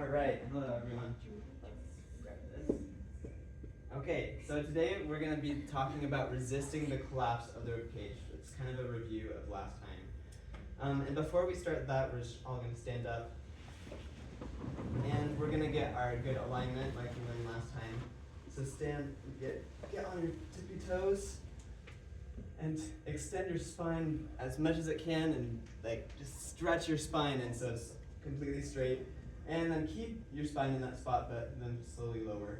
All right, hello everyone. Grab this. Okay, so today we're going to be talking about resisting the collapse of the ribcage. It's kind of a review of last time. And before we start that, we're just all going to stand up. And we're going to get our good alignment like we learned last time. So stand, get on your tippy toes, and extend your spine as much as it can, and like just stretch your spine in so it's completely straight. And then keep your spine in that spot, but then slowly lower.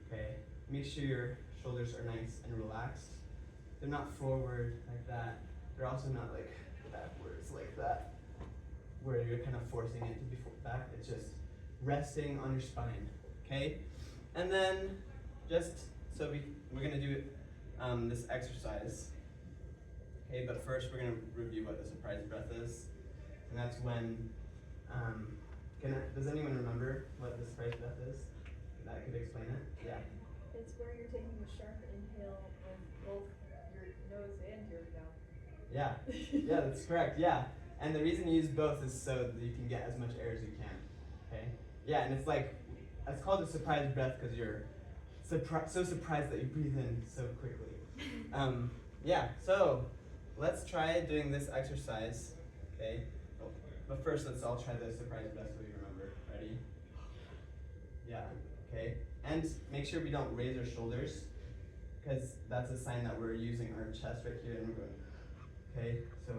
Okay, make sure your shoulders are nice and relaxed. They're not forward like that. They're also not like backwards like that, where you're kind of forcing it to be back. It's just resting on your spine, okay? And then just, so we're gonna do this exercise. Okay, but first we're gonna review what the surprise breath is. And that's when, does anyone remember what the surprise breath is? That could explain it? Yeah. It's where you're taking a sharp inhale with both your nose and your mouth. Yeah, yeah, that's correct, yeah. And the reason you use both is so that you can get as much air as you can, okay? Yeah, and it's called a surprise breath because you're so surprised that you breathe in so quickly. Yeah, so let's try doing this exercise, okay? But first, let's all try the surprise breath so we remember. Ready? Yeah, okay. And make sure we don't raise our shoulders, because that's a sign that we're using our chest right here, and we're going, okay? So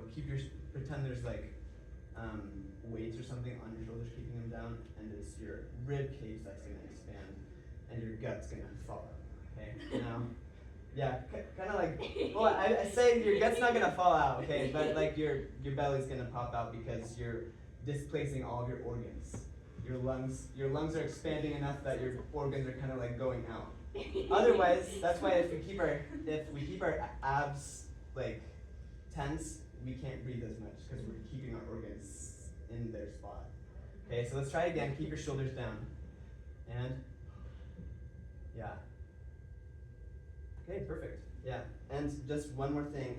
pretend there's like weights or something on your shoulders keeping them down, and it's your rib cage that's gonna expand, and your gut's gonna fall out, okay? Now, yeah, kind of like, well, I say your gut's not gonna fall out, okay, but like your belly's gonna pop out because you're displacing all of your organs. Your lungs are expanding enough that your organs are kind of like going out. Otherwise, that's why if we keep our abs like tense, we can't breathe as much because we're keeping our organs in their spot. Okay, so let's try again. Keep your shoulders down, and yeah. Okay, perfect. Yeah, and just one more thing.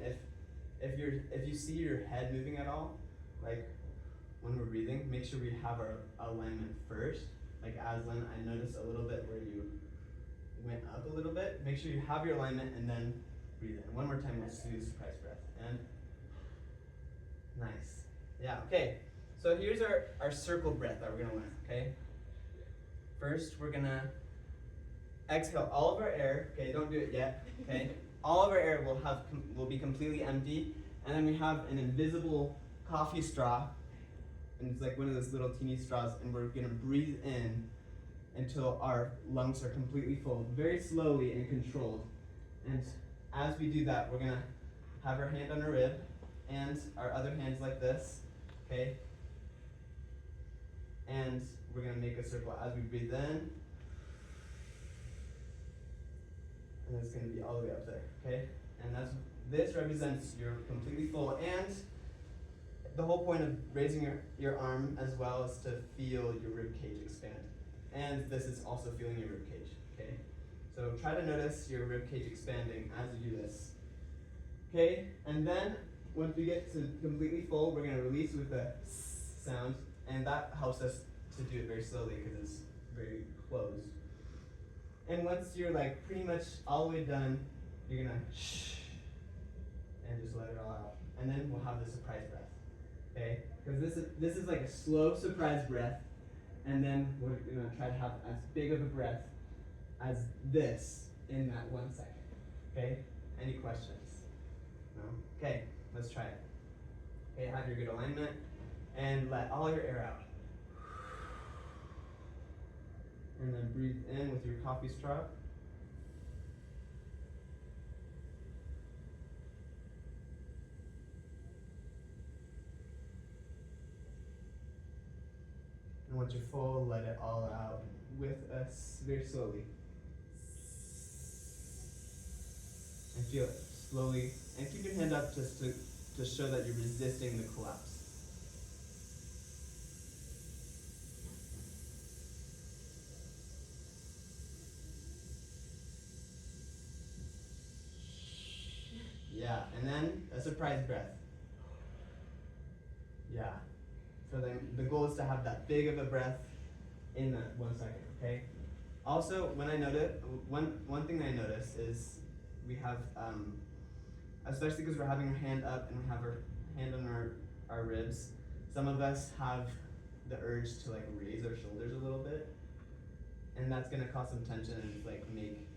If you see your head moving at all, like when we're breathing, make sure we have our alignment first. Like Aslan, I noticed a little bit where you went up a little bit. Make sure you have your alignment and then breathe in. One more time, let's do the surprise breath. And nice. Yeah, okay. So here's our circle breath that we're gonna learn, okay? First, we're gonna exhale all of our air, okay, don't do it yet, okay? All of our air will be completely empty, and then we have an invisible coffee straw, and it's like one of those little teeny straws, and we're gonna breathe in until our lungs are completely full, very slowly and controlled. And as we do that, we're gonna have our hand on our rib, and our other hand's like this, okay? And we're gonna make a circle as we breathe in, and it's going to be all the way up there, okay? And this represents you're completely full, and the whole point of raising your arm as well is to feel your rib cage expand. And this is also feeling your rib cage, okay? So try to notice your rib cage expanding as you do this, okay? And then once we get to completely full, we're going to release with a sound, and that helps us to do it very slowly because it's very closed. And once you're like pretty much all the way done, you're gonna shh and just let it all out. And then we'll have the surprise breath, okay? Because this is like a slow surprise breath, and then we're gonna try to have as big of a breath as this in that 1 second, okay? Any questions? No? Okay, let's try it. Okay, have your good alignment, and let all your air out. And then breathe in with your coffee straw. And once you're full, let it all out with us very slowly. And feel it slowly. And keep your hand up just to show that you're resisting the collapse. Yeah, and then a surprise breath. Yeah. So then the goal is to have that big of a breath in that 1 second, okay? Also, when I notice, one thing that I notice is we have, especially because we're having our hand up and we have our hand on our ribs, some of us have the urge to like raise our shoulders a little bit, and that's gonna cause some tension and like make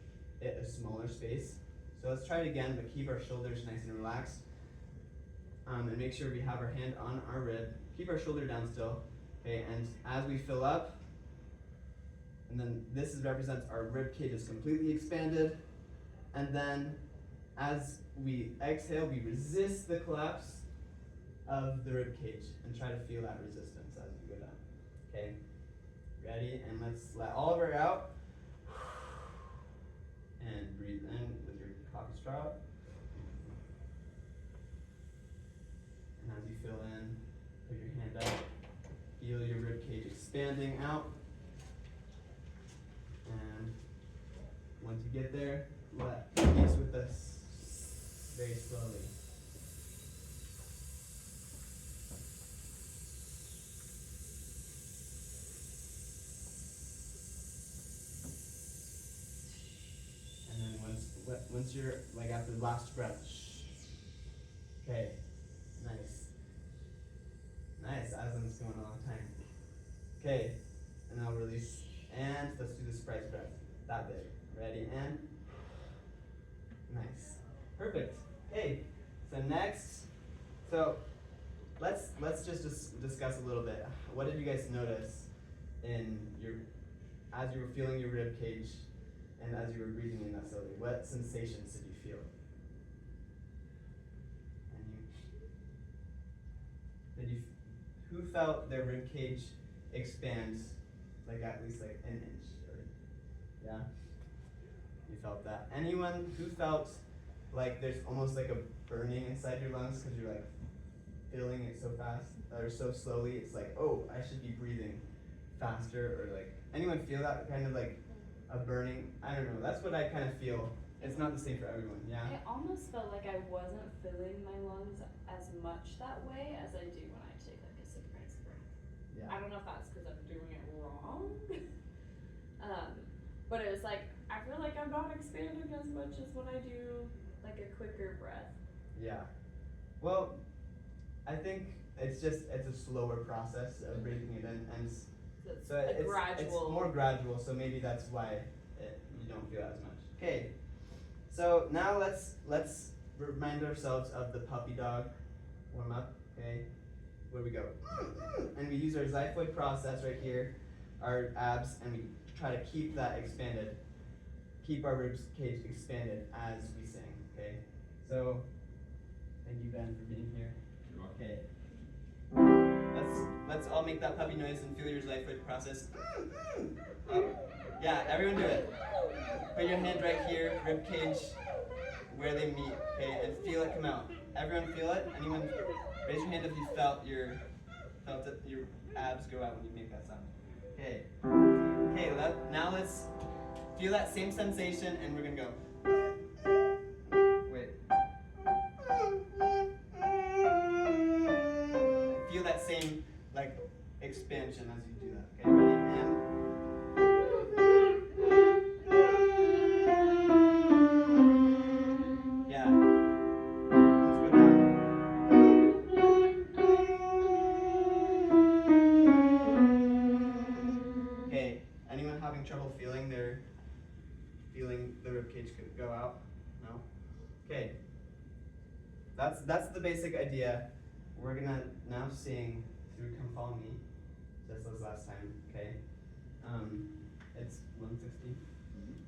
it a smaller space. So let's try it again, but keep our shoulders nice and relaxed. And make sure we have our hand on our rib. Keep our shoulder down still, okay? And as we fill up, and then represents our rib cage is completely expanded. And then as we exhale, we resist the collapse of the rib cage and try to feel that resistance as we go down. Okay, ready? And let's let all of our out. And breathe in with your coffee straw. And as you fill in, put your hand up. Feel your rib cage expanding out. And once you get there, release with us very slowly. And then once you're like after the last breath, okay, nice. Nice, Aslan's going a long time. Okay, and now release. And let's do the surprise breath. That big. Ready, and nice. Perfect. Okay, so next, let's just discuss a little bit. What did you guys notice as you were feeling your rib cage and as you were breathing in that slowly? What sensations did you feel? Who felt their rib cage expand like at least like an inch? Yeah? You felt that. Anyone who felt like there's almost like a burning inside your lungs because you're like feeling it so fast or so slowly, it's like, oh, I should be breathing faster, or like, anyone feel that kind of like a burning? I don't know, that's what I kind of feel. It's not the same for everyone, yeah? I almost felt like I wasn't filling my lungs as much that way as I do when I take like a surprise breath. Yeah. I don't know if that's because I'm doing it wrong. But it was like, I feel like I'm not expanding as much as when I do like a quicker breath. Yeah. Well, I think it's a slower process of breathing it in, and so it's more gradual, so maybe that's why you don't feel as much. Okay, so now let's remind ourselves of the puppy dog warm up, okay? Where we go, and we use our xiphoid process right here, our abs, and we try to keep that expanded, keep our rib cage expanded as we sing, okay? So, thank you, Ben, for being here. Okay. Let's all make that puppy noise and feel your xiphoid process. Yeah, everyone do it. Put your hand right here, rib cage, where they meet, okay, and feel it come out. Everyone feel it? Anyone? Raise your hand if you felt your abs go out when you make that sound. Okay. Okay, now let's feel that same sensation, and we're gonna go. Wait. Feel that same like expansion as you do that. Okay, ready? And yeah. Let's go down. Okay. Anyone having trouble feeling the ribcage could go out? No? Okay. That's the basic idea. We're gonna now sing through Come Follow Me, just as last time, okay? It's 160.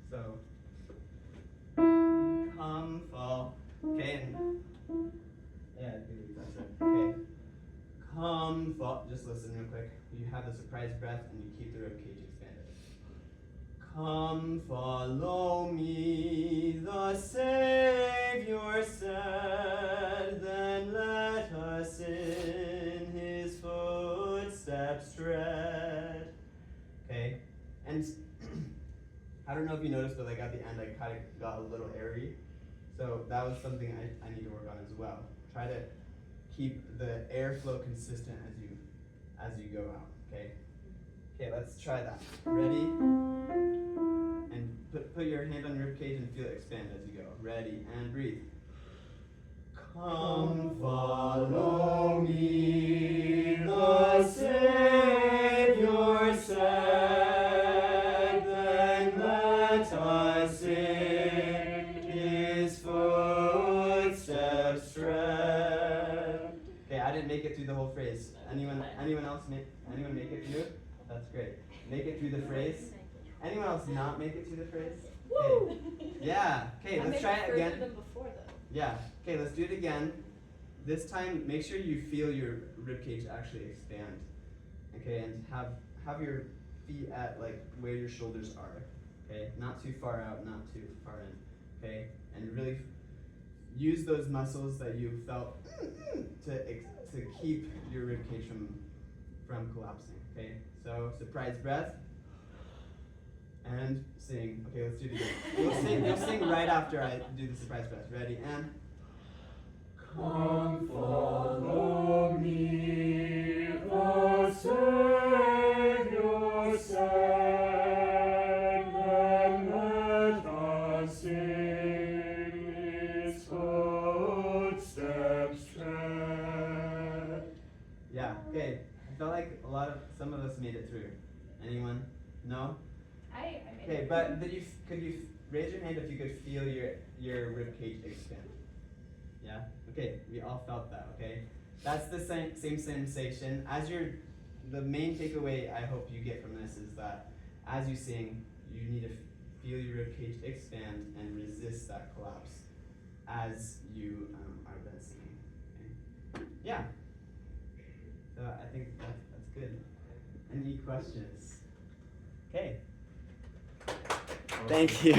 So come fall. Okay, and yeah, that's it. Okay. Come fall. Just listen real quick. You have the surprise breath and you keep the ribcage expanded. Come follow me, the Savior said, then let us in his footsteps tread. Okay, and I don't know if you noticed, but like at the end I kind of got a little airy. So that was something I need to work on as well. Try to keep the airflow consistent as you go out, okay? Okay, let's try that. Ready? And put your hand on your ribcage and feel it expand as you go. Ready, and breathe. Come follow me, the Savior said, then let us in his footsteps tread. Okay, I didn't make it through the whole phrase. Anyone else anyone make it through? That's great. Make it through the phrase. Anyone else not make it through the phrase? Okay. Yeah. Okay, let's try it again. Than before, though. Yeah. Okay, let's do it again. This time, make sure you feel your ribcage actually expand. Okay, and have your feet at like where your shoulders are. Okay, not too far out, not too far in. Okay, and really use those muscles that you felt to keep your ribcage from collapsing. Okay, so surprise breath. And sing. Okay, let's do it again. You'll sing right after I do the surprise breath. Ready, and come follow me, the Savior said, then let us in his footsteps tread. Yeah, okay. I felt like some of us made it through. Anyone? No? I made Okay, it. but could you raise your hand if you could feel your ribcage expand? Yeah. Okay, we all felt that. Okay, that's the same sensation as the main takeaway I hope you get from this is that as you sing, you need to feel your ribcage expand and resist that collapse as you are then singing. Okay? Yeah. So I think that's good. Any questions? Okay. Thank you.